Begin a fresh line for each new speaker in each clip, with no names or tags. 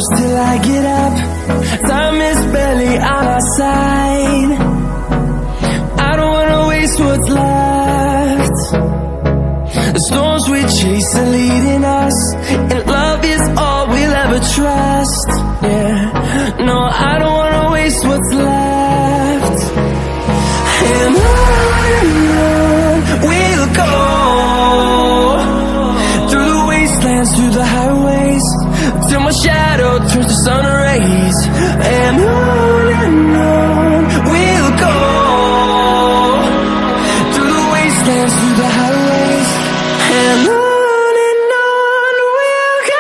close till I get up. Time is barely on our side. I don't wanna waste what's left. The storms we chase are leading us, and love is all we'll ever trust. Yeah, no, I don't wanna waste what's left. And on we'll go, through the wastelands, through the highways, till my shadow turns to sun rays. And on we'll go, through the wastelands, through the highways, and on we'll go.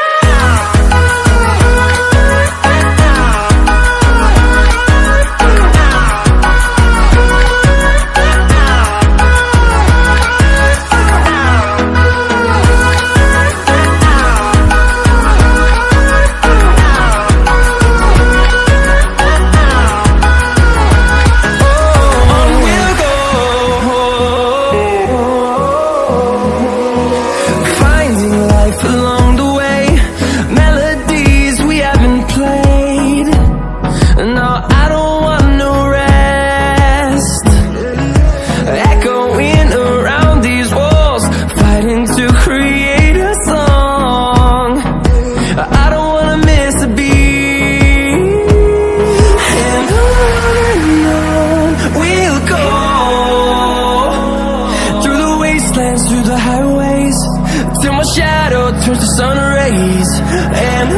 Along the way, melodies we haven't played. No, I don't want no rest. Echoing around these walls, fighting to create a song. I don't wanna miss a beat. And on we'll go, through the wastelands, through the highways, till my shadow turns to sun rays. And